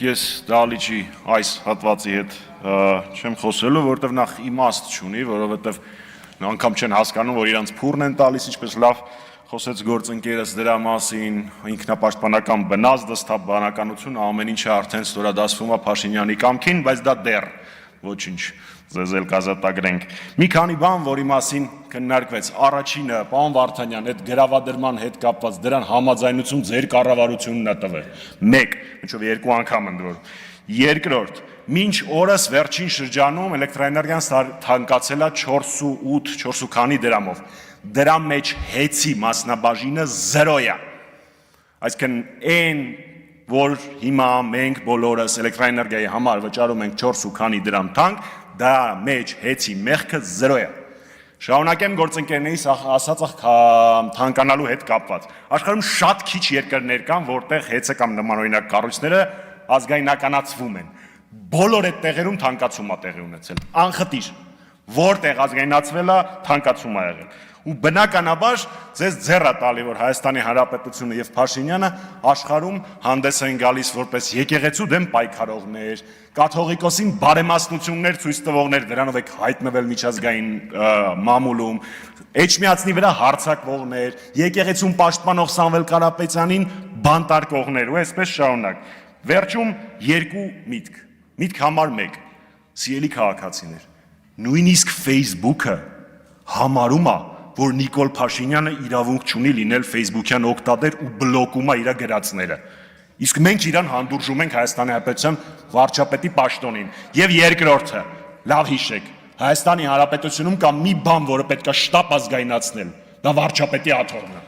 ես դահլիճի այս հատվածի հետ չեմ խոսելու, որովհետև նախ իմաստ չունի, որովհետև անգամ չեն հասկանում, որ իրանց փուրն են տալիս, ինչպես լավ խոսեց գործընկերս դրա մասին, ինքնապաշտպանական բնազդ, դստաբանականություն, ամեն ինչը արդեն ստորադասվում է Փաշինյանի կամքին, բայց դա դեռ ոչինչ, ձեզ էլ կազատագրենք։ Մի քանի բան, որի մասին քննարկվեց։ Առաջինը, պարոն Վարդանյան, այդ գրավադրման հետ կապված դրան համաձայնություն ձեր կառավարությունն է տվել։ 1, ինչով 2 անգամ ընդ որ։ Երկրորդ, մինչ օրս վերջին շրջանում էլեկտրաէներգիան թանկացել է 4.8, 4 քանի դրամով։ Դրա մեջ հեծի մասնաբաժինը 0 է։ Այսինքն այն, որ հիմա մենք բոլորս էլեկտրաէներգիայի համար վճարում ենք 4 քանի դրամ թանկ, դա մեջ հեծի մեղքը 0 է։ Շարունակեմ գործընկերներիս ասածը թանկանալու հետ կապված։ Աշխարհում շատ քիչ երկրներ կան, որտեղ հեծը կամ նմանօրինակ կառույցները ազգայնականացվում են։ Բոլոր այդ տեղերում թանկացում է տեղի ունեցել։ Անխտիր, որտեղ ազգայնացվել է, թանկացում է եղել։ Ու բնականաբար ձեզ ձեռ է տալի, որ Հայաստանի Հանրապետությունը եւ Փաշինյանը աշխարհում հանդես են գալիս որպես եկեղեցու դեմ պայքարողներ, կաթողիկոսին բարեմասնություններ ցույց տվողներ, դրանով եք հայտնվել միջազգային մամուլում, Էջմիածնի վրա հարձակվողներ, եկեղեցուն պաշտպանող Սամվել Կարապետյանին բանտարկողներ ու այսպես շարունակ։ Վերջում երկու միտք։ Միտք համար 1. Սիրելի քաղաքացիներ, նույնիսկ Facebook-ը համարում է, որ Նիկոլ Փաշինյանը իրավունք չունի լինել Facebook-յան օգտատեր ու բլոկում է իր գրածները։ Իսկ մենք իրան հանդուրժում ենք Հայաստանի Հանրապետության վարչապետի պաշտոնին։ Եվ երկրորդը, լավ հիշեք, Հայաստանի Հանրապետությունում կա մի բան, որը պետք է շտապ ազգայնացնել, դա վարչապետի աթոռն է։